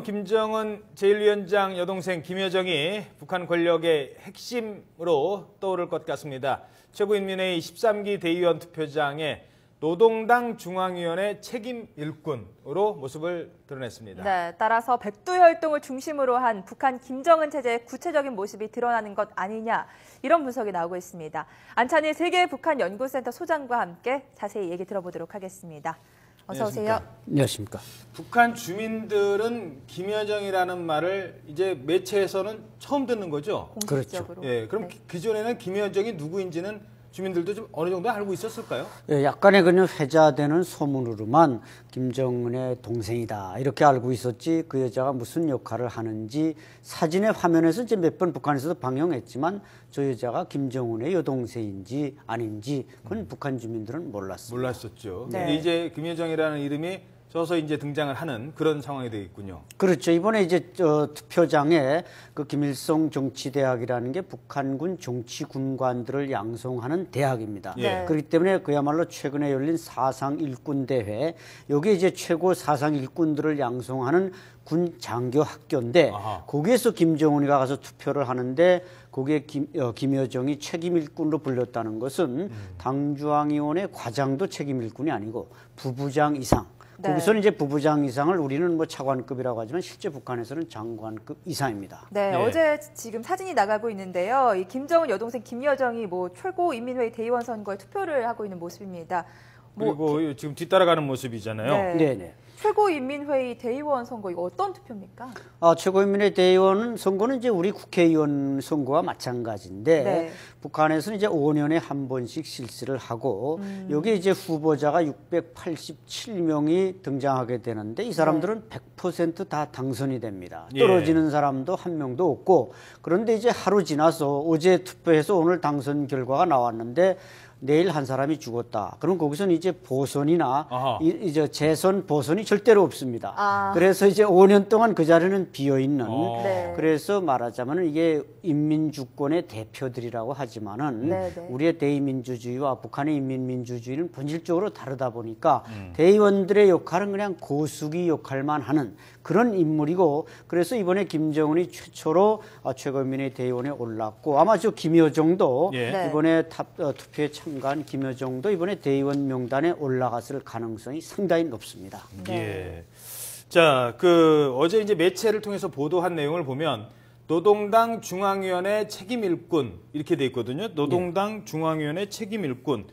김정은 제1위원장 여동생 김여정이 북한 권력의 핵심으로 떠오를 것 같습니다. 최고인민회의 13기 대의원 투표장에 노동당 중앙위원회 책임 일꾼으로 모습을 드러냈습니다. 네, 따라서 백두혈통을 중심으로 한 북한 김정은 체제의 구체적인 모습이 드러나는 것 아니냐, 이런 분석이 나오고 있습니다. 안찬일 세계 북한 연구센터 소장과 함께 자세히 얘기 들어보도록 하겠습니다. 어서 오세요. 안녕하십니까. 북한 주민들은 김여정이라는 말을 이제 매체에서는 처음 듣는 거죠? 공식적으로. 그렇죠. 예, 그럼 네. 기존에는 김여정이 누구인지는 주민들도 좀 어느 정도 알고 있었을까요? 예, 약간의 그냥 회자되는 소문으로만 김정은의 동생이다 이렇게 알고 있었지, 그 여자가 무슨 역할을 하는지 사진의 화면에서 이제 몇 번 북한에서도 방영했지만 저 여자가 김정은의 여동생인지 아닌지 그건 북한 주민들은 몰랐습니다. 몰랐었죠. 네. 근데 이제 김여정이라는 이름이 서서 이제 등장을 하는 그런 상황이 되겠군요. 그렇죠. 이번에 이제 투표장에 그 김일성 정치대학이라는 게 북한군 정치군관들을 양성하는 대학입니다. 예. 그렇기 때문에 그야말로 최근에 열린 사상 일꾼 대회, 여기 이제 최고 사상 일꾼들을 양성하는 군 장교 학교인데, 아하. 거기에서 김정은이가 가서 투표를 하는데 거기에 김여정이 책임 일꾼으로 불렸다는 것은 당중앙위원회 과장도 책임 일꾼이 아니고 부부장 이상. 네. 거기서는 이제 부부장 이상을 우리는 뭐 차관급이라고 하지만 실제 북한에서는 장관급 이상입니다. 네, 네. 어제 지금 사진이 나가고 있는데요. 이 김정은 여동생 김여정이 뭐 최고인민회의 대의원 선거에 투표를 하고 있는 모습입니다. 그리고 지금 뒤따라가는 모습이잖아요. 네. 네네. 최고인민회의 대의원 선거, 이거 어떤 투표입니까? 최고인민회 대의원 선거는 이제 우리 국회의원 선거와 마찬가지인데, 네. 북한에서는 이제 5년에 한 번씩 실시를 하고 여기 이제 후보자가 687명이 등장하게 되는데 이 사람들은 100%다 당선이 됩니다. 예. 떨어지는 사람도 한 명도 없고, 그런데 이제 하루 지나서 어제 투표해서 오늘 당선 결과가 나왔는데 내일 한 사람이 죽었다. 그럼 거기서는 이제 보선이나 아하. 이제 재선 보선이 절대로 없습니다. 아. 그래서 이제 5년 동안 그 자리는 비어 있는. 네. 그래서 말하자면 이게 인민주권의 대표들이라고 하지만은 네, 네. 우리의 대의민주주의와 북한의 인민민주주의는 본질적으로 다르다 보니까 대의원들의 역할은 그냥 고수기 역할만 하는 그런 인물이고, 그래서 이번에 김정은이 최초로 최고인민회 대의원에 올랐고, 아마 저 김여정도 예. 네. 이번에 투표에 참가한 김여정도 이번에 대의원 명단에 올라갔을 가능성이 상당히 높습니다. 예. 자, 어제 이제 매체를 통해서 보도한 내용을 보면 노동당 중앙위원회 책임 일꾼 이렇게 돼 있거든요. 노동당 중앙위원회 책임 일꾼.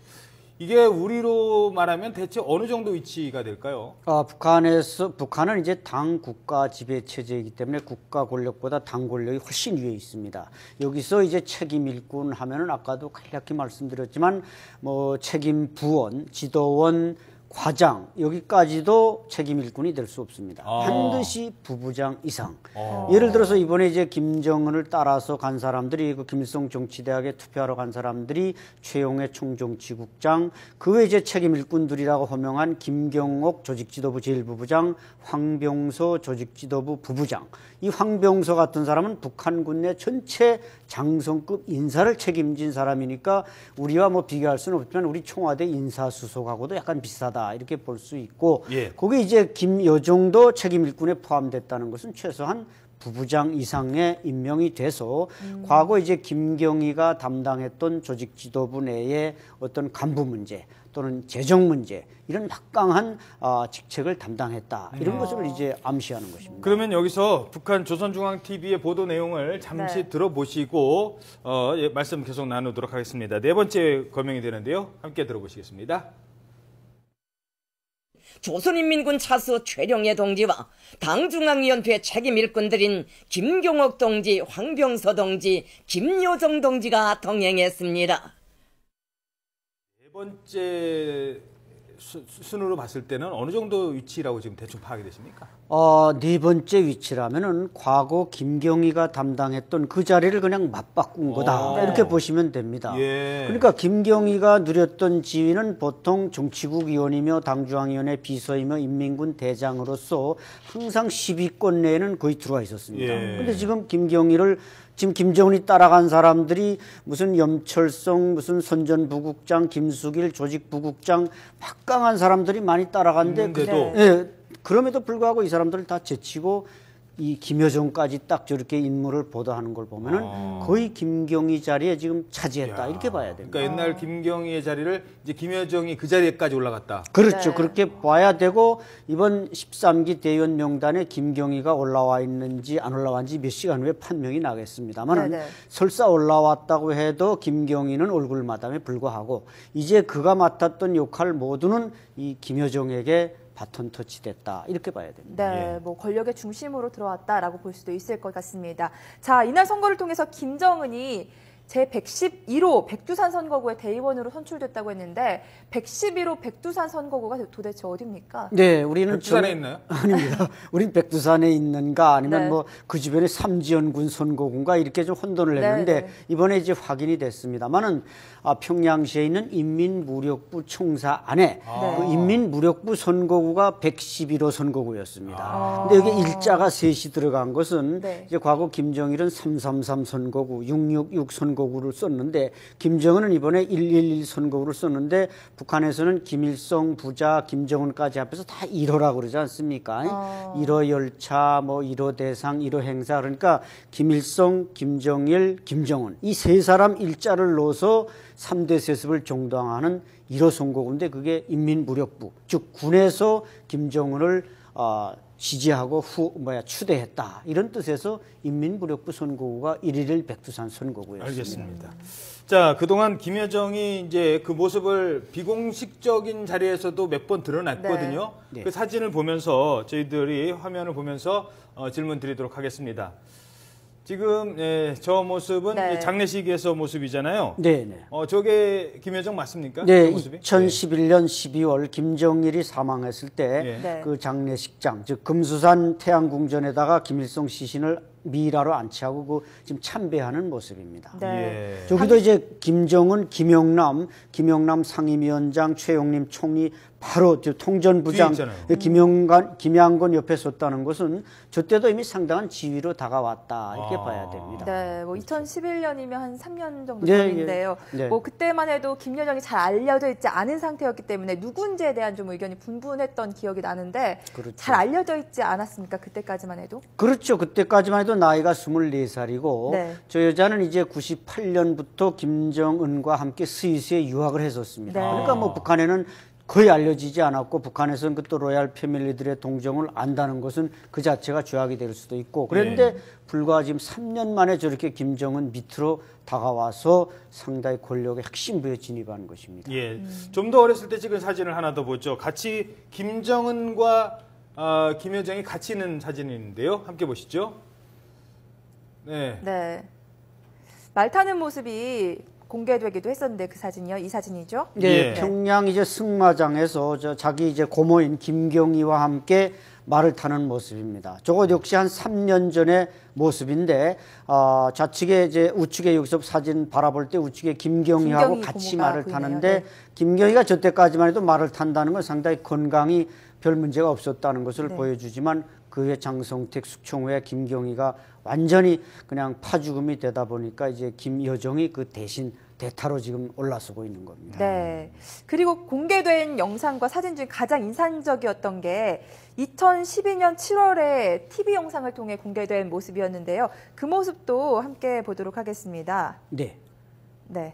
이게 우리로 말하면 대체 어느 정도 위치가 될까요? 북한은 이제 당 국가 지배 체제이기 때문에 국가 권력보다 당 권력이 훨씬 위에 있습니다. 여기서 이제 책임 일꾼 하면은 아까도 간략히 말씀드렸지만 뭐 책임 부원, 지도원, 과장, 여기까지도 책임 일꾼이 될 수 없습니다. 반드시 부부장 이상. 예를 들어서 이번에 이제 김정은을 따라서 간 사람들이 그 김일성 정치대학에 투표하러 간 사람들이 최용해 총정치국장, 그 외에 이제 책임 일꾼들이라고 호명한 김경옥 조직지도부 제1부부장, 황병서 조직지도부 부부장. 이 황병서 같은 사람은 북한군 내 전체 장성급 인사를 책임진 사람이니까 우리와 뭐 비교할 수는 없지만 우리 청와대 인사수석하고도 약간 비슷하다 이렇게 볼 수 있고, 예. 거기 이제 김여정도 책임 일꾼에 포함됐다는 것은 최소한 부부장 이상의 임명이 돼서 과거 이제 김경희가 담당했던 조직 지도부 내의 어떤 간부 문제 또는 재정 문제, 이런 막강한 직책을 담당했다, 이런 것을 이제 암시하는 것입니다. 그러면 여기서 북한 조선중앙TV의 보도 내용을 잠시 네. 들어보시고 말씀 계속 나누도록 하겠습니다. 네 번째 거명이 되는데요. 함께 들어보시겠습니다. 조선인민군 차수 최룡해 동지와 당중앙위원회 책임 일꾼들인 김경옥 동지, 황병서 동지, 김여정 동지가 동행했습니다. 네 번째 순으로 봤을 때는 어느 정도 위치라고 지금 대충 파악이 되십니까? 네 번째 위치라면은 과거 김경희가 담당했던 그 자리를 그냥 맞바꾼 거다, 이렇게 보시면 됩니다. 예. 그러니까 김경희가 누렸던 지위는 보통 정치국 위원이며 당중앙위원회 비서이며 인민군 대장으로서 항상 10위권 내에는 거의 들어와 있었습니다. 그런데 지금 지금 김정은이 따라간 사람들이 무슨 염철성, 무슨 선전부국장, 김수길 조직부국장, 막강한 사람들이 많이 따라갔는데 그런데도 예, 그럼에도 불구하고 이 사람들을 다 제치고 이 김여정까지 딱 저렇게 인물을 보도하는 걸 보면은 거의 김경희 자리에 지금 차지했다 이렇게 봐야 됩니다. 그러니까 옛날 김경희의 자리를 이제 김여정이 그 자리에까지 올라갔다. 그렇죠. 네. 그렇게 봐야 되고 이번 13기 대의원 명단에 김경희가 올라와 있는지 안 올라왔는지 몇 시간 후에 판명이 나겠습니다만 네네. 설사 올라왔다고 해도 김경희는 얼굴 마담에 불과하고 이제 그가 맡았던 역할 모두는 이 김여정에게 바톤 터치됐다 이렇게 봐야 됩니다. 네, 뭐 권력의 중심으로 들어왔다라고 볼 수도 있을 것 같습니다. 자, 이날 선거를 통해서 김정은이 제111호 백두산 선거구에 대의원으로 선출됐다고 했는데 111호 백두산 선거구가 도대체 어디입니까? 네, 우리는 백두산에 있나요? 아닙니다. 우린 백두산에 있는가 아니면 네. 뭐 그 주변에 삼지연군 선거군가 이렇게 좀 혼돈을 했는데 네, 네. 이번에 이제 확인이 됐습니다만은 평양시에 있는 인민무력부 총사 안에 그 인민무력부 선거구가 111호 선거구였습니다. 근데 여기 일자가 셋이 들어간 것은 네. 이제 과거 김정일은 333 선거구, 666 선거구를 썼는데 김정은은 이번에 111 선거구를 썼는데 북한에서는 김일성 부자 김정은까지 합해서 다 1호라고 그러지 않습니까? 1호 열차, 뭐 1호 대상, 1호 행사 그러니까 김일성, 김정일, 김정은 이 세 사람 일자를 넣어서 3대 세습을 종당하는 1호 선거구인데 그게 인민무력부 즉 군에서 김정은을 지지하고 추대했다 이런 뜻에서 인민무력부 선거구가 111 백두산 선거구였습니다. 알겠습니다. 자, 그동안 김여정이 이제 그 모습을 비공식적인 자리에서도 몇 번 드러났거든요. 네. 그 사진을 보면서 저희들이 화면을 보면서 질문 드리도록 하겠습니다. 지금 저 모습은 네. 장례식에서 모습이잖아요. 네, 네. 저게 김여정 맞습니까? 네, 그 모습이? 2011년 12월 김정일이 사망했을 때 네. 그 장례식장, 즉 금수산 태양궁전에다가 김일성 시신을 미라로 안치하고 그 지금 참배하는 모습입니다. 네. 예. 저기도 이제 김정은, 김영남 상임위원장, 최용림 총리 바로 저 통전부장 뒤에 있잖아요. 김양건 옆에 섰다는 것은 저 때도 이미 상당한 지위로 다가왔다 이렇게 봐야 됩니다. 네, 뭐 2011년이면 한 3년 정도 네, 전인데요. 네. 뭐 그때만 해도 김여정이 잘 알려져 있지 않은 상태였기 때문에 누군지에 대한 좀 의견이 분분했던 기억이 나는데 그렇죠. 잘 알려져 있지 않았습니까? 그때까지만 해도? 그렇죠. 그때까지만 해도 나이가 24살이고 네. 저 여자는 이제 98년부터 김정은과 함께 스위스에 유학을 했었습니다. 네. 그러니까 뭐 북한에는 거의 알려지지 않았고 북한에서는 그 또 로얄 패밀리들의 동정을 안다는 것은 그 자체가 죄악이 될 수도 있고 그런데 불과 지금 3년 만에 저렇게 김정은 밑으로 다가와서 상당히 권력의 핵심부에 진입하는 것입니다. 예. 좀 더 어렸을 때 찍은 사진을 하나 더 보죠. 같이 김정은과 김여정이 같이 있는 사진인데요. 함께 보시죠. 네. 네. 말 타는 모습이 공개되기도 했었는데 그 사진이요? 이 사진이죠? 네, 예. 평양 이제 승마장에서 자기 이제 고모인 김경희와 함께 말을 타는 모습입니다. 저것 역시 한 3년 전의 모습인데 좌측에 이제 우측에 여기서 사진 바라볼 때 우측에 김경희하고 김경희 같이 고모가 말을 보이네요. 타는데 네. 김경희가 저 때까지만 해도 말을 탄다는 건 상당히 건강이 별 문제가 없었다는 것을 네. 보여주지만 그 후에 장성택 숙청후에 김경희가 완전히 그냥 파죽음이 되다 보니까 이제 김여정이 그 대신 대타로 지금 올라서고 있는 겁니다. 네. 그리고 공개된 영상과 사진 중 가장 인상적이었던 게 2012년 7월에 TV 영상을 통해 공개된 모습이었는데요. 그 모습도 함께 보도록 하겠습니다. 네. 네.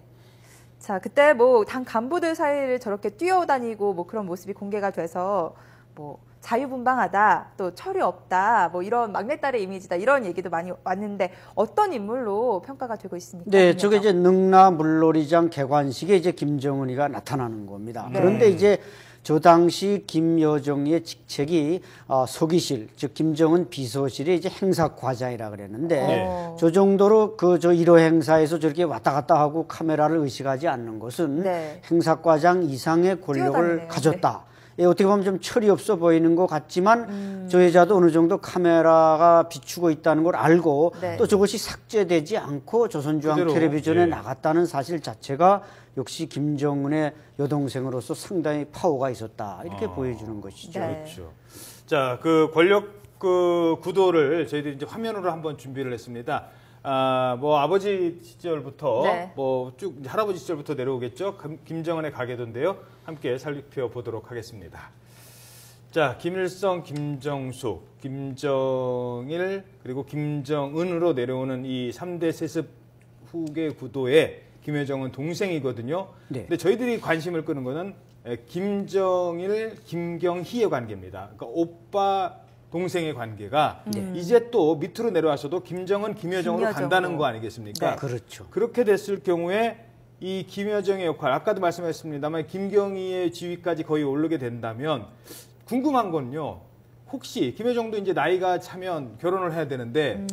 자, 그때 뭐 당 간부들 사이를 저렇게 뛰어다니고 뭐 그런 모습이 공개가 돼서 뭐 자유분방하다, 또 철이 없다, 뭐 이런 막내딸의 이미지다 이런 얘기도 많이 왔는데 어떤 인물로 평가가 되고 있습니까? 네, 저게 이제 능라 물놀이장 개관식에 이제 김정은이가 나타나는 겁니다. 네. 그런데 이제 저 당시 김여정의 직책이 서기실, 즉 김정은 비서실의 이제 행사과장이라 그랬는데 네. 저 정도로 저 1호 행사에서 저렇게 왔다 갔다 하고 카메라를 의식하지 않는 것은 네. 행사과장 이상의 권력을 뛰어다니네요. 가졌다. 예, 어떻게 보면 좀 철이 없어 보이는 것 같지만 저 여자도 어느 정도 카메라가 비추고 있다는 걸 알고 네. 또 저것이 삭제되지 않고 조선중앙 그대로, 텔레비전에 예. 나갔다는 사실 자체가 역시 김정은의 여동생으로서 상당히 파워가 있었다 이렇게 보여주는 것이죠. 네. 그렇죠. 자, 그 권력 그 구도를 저희들이 이제 화면으로 한번 준비를 했습니다. 뭐 아버지 시절부터 네. 뭐 쭉 할아버지 시절부터 내려오겠죠. 김정은의 가계도인데요. 함께 살펴보도록 하겠습니다. 자, 김일성, 김정숙, 김정일 그리고 김정은으로 내려오는 이 3대 세습 후계 구도에 김여정은 동생이거든요. 네. 근데 저희들이 관심을 끄는 거는 김정일, 김경희의 관계입니다. 그러니까 오빠 동생의 관계가 이제 또 밑으로 내려와서도 김정은, 김여정으로 간다는 거 아니겠습니까? 네. 그렇죠. 그렇게 됐을 경우에 이 김여정의 역할, 아까도 말씀하셨습니다만 김경희의 지위까지 거의 오르게 된다면 궁금한 건요. 혹시 김여정도 이제 나이가 차면 결혼을 해야 되는데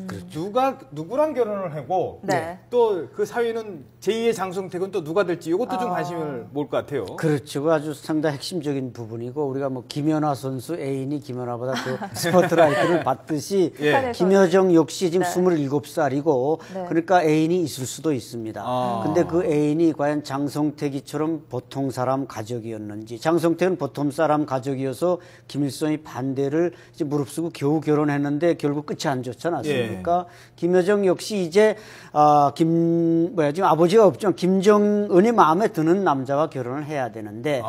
누구랑 결혼을 하고 네. 또 그 사위는 제2의 장성택은 또 누가 될지 이것도 좀 관심을 모을 것 같아요. 그렇죠. 그 아주 상당히 핵심적인 부분이고 우리가 뭐 김연아 선수 애인이 김연아보다 그 스포트라이트를 받듯이 예. 김여정 역시 지금 네. 27살이고 네. 그러니까 애인이 있을 수도 있습니다. 근데 그 애인이 과연 장성택이처럼 보통 사람 가족이었는지 장성택은 보통 사람 가족이어서 김일성이 반대를 이제 무릅쓰고 겨우 결혼했는데 결국 끝이 안 좋지 않았습니까? 김여정 역시 이제 지금 아버지가 없지만 김정은이 마음에 드는 남자와 결혼을 해야 되는데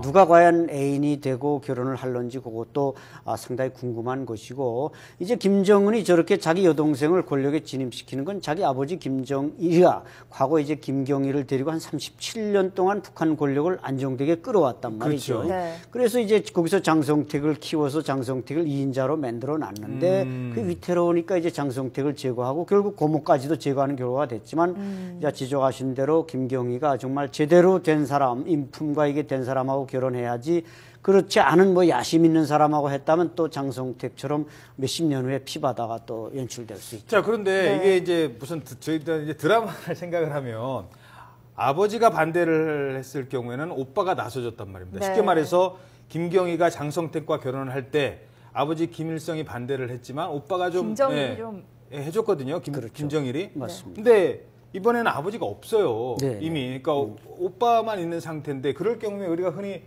누가 과연 애인이 되고 결혼을 할런지 그것도 상당히 궁금한 것이고 이제 김정은이 저렇게 자기 여동생을 권력에 진입시키는 건 자기 아버지 김정일이가 과거 이제 김경일을 데리고 한 37년 동안 북한 권력을 안정되게 끌어왔단 말이죠. 그렇죠. 네. 그래서 이제 거기서 장성택을 키워서 장성택을 2인자로 만들어 놨는데 그 위태로우니까 이제 장성택을 제거하고 결국 고모까지도 제거하는 결과가 됐지만 이제 지적하신 대로 김경희가 정말 제대로 된 사람, 인품과 이게 된 사람하고 결혼해야지 그렇지 않은 뭐 야심 있는 사람하고 했다면 또 장성택처럼 몇십 년 후에 피바다가 또 연출될 수 있죠. 자, 그런데 이게 이제 무슨 저희들 이제 드라마를 생각을 하면 아버지가 반대를 했을 경우에는 오빠가 나서줬단 말입니다. 네. 쉽게 말해서 김경희가 장성택과 결혼을 할 때 아버지 김일성이 반대를 했지만 오빠가 좀 김정일이 좀 해줬거든요. 그렇죠. 김정일이. 맞습니다. 근데 이번에는 아버지가 없어요. 네. 이미. 그러니까 오빠만 있는 상태인데 그럴 경우에 우리가 흔히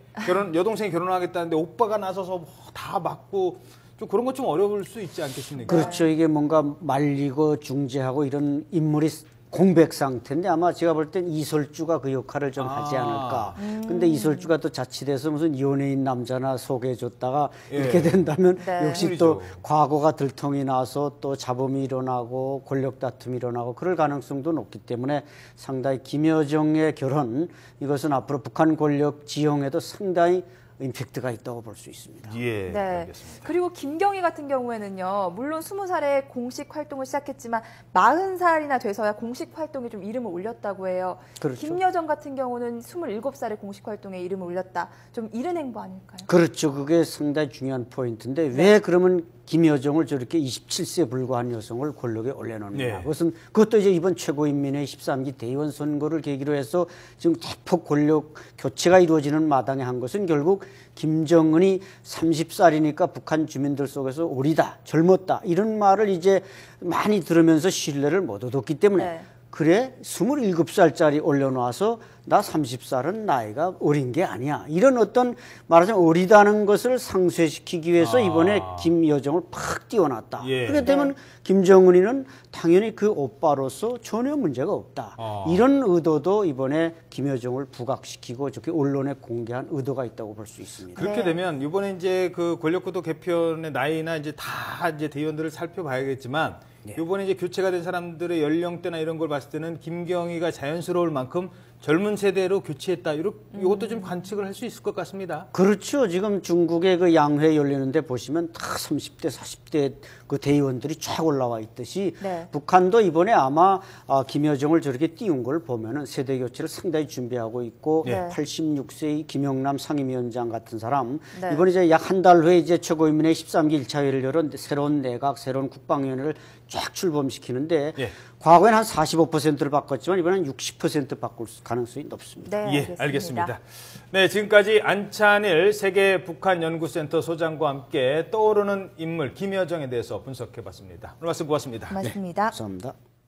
여동생이 결혼하겠다는데 오빠가 나서서 다 막고 좀 그런 것 좀 어려울 수 있지 않겠습니까? 그렇죠. 이게 뭔가 말리고 중재하고 이런 인물이 공백 상태인데 아마 제가 볼 땐 이설주가 그 역할을 좀 하지 않을까. 근데 이설주가 또 자칫해서 무슨 연예인 남자나 소개해줬다가 이렇게 된다면 네. 역시 또 과거가 들통이 나서 또 잡음이 일어나고 권력 다툼이 일어나고 그럴 가능성도 높기 때문에 상당히 김여정의 결혼 이것은 앞으로 북한 권력 지형에도 상당히 임팩트가 있다고 볼 수 있습니다. 예, 네. 알겠습니다. 그리고 김경희 같은 경우에는요, 물론 20살에 공식 활동을 시작했지만 40살이나 돼서야 공식 활동에 좀 이름을 올렸다고 해요. 그렇죠. 김여정 같은 경우는 27살에 공식 활동에 이름을 올렸다. 좀 이른 행보 아닐까요? 그렇죠. 그게 상당히 중요한 포인트인데 왜 그러면 김여정을 저렇게 27세에 불과한 여성을 권력에 올려놓느냐. 네. 그것도 이제 이번 최고인민회 13기 대의원 선거를 계기로 해서 지금 대폭 권력 교체가 이루어지는 마당에 한 것은 결국 김정은이 30살이니까 북한 주민들 속에서 오리다, 젊었다 이런 말을 이제 많이 들으면서 신뢰를 못 얻었기 때문에 네. 그래 27살짜리 올려놔서 나 30살은 나이가 어린 게 아니야. 이런 어떤 말하자면 어리다는 것을 상쇄시키기 위해서 이번에 김여정을 팍 띄워놨다. 예. 그렇게 되면 김정은이는 당연히 그 오빠로서 전혀 문제가 없다. 이런 의도도 이번에 김여정을 부각시키고 저렇게 언론에 공개한 의도가 있다고 볼 수 있습니다. 그렇게 되면 이번에 이제 그 권력구도 개편의 나이나 이제 다 이제 대의원들을 살펴봐야겠지만 이번에 이제 교체가 된 사람들의 연령대나 이런 걸 봤을 때는 김경희가 자연스러울 만큼 젊은 세대로 교체했다. 이것도 좀 관측을 할 수 있을 것 같습니다. 그렇죠. 지금 중국의 그 양회 열리는데 보시면 다 30대, 40대 그 대의원들이 쫙 올라와 있듯이 네. 북한도 이번에 아마 김여정을 저렇게 띄운 걸 보면은 세대 교체를 상당히 준비하고 있고 네. 86세의 김영남 상임위원장 같은 사람 네. 이번에 이제 약 한 달 후에 이제 최고인민회 13기 1차 회의를 열어 새로운 내각, 새로운 국방위원회를 쫙 출범시키는데 예. 과거에는 한 45%를 바꿨지만 이번에는 60% 바꿀 가능성이 높습니다. 네, 예, 알겠습니다. 네, 지금까지 안찬일 세계 북한연구센터 소장과 함께 떠오르는 인물 김여정에 대해서 분석해봤습니다. 오늘 말씀 고맙습니다. 고맙습니다. 감사합니다.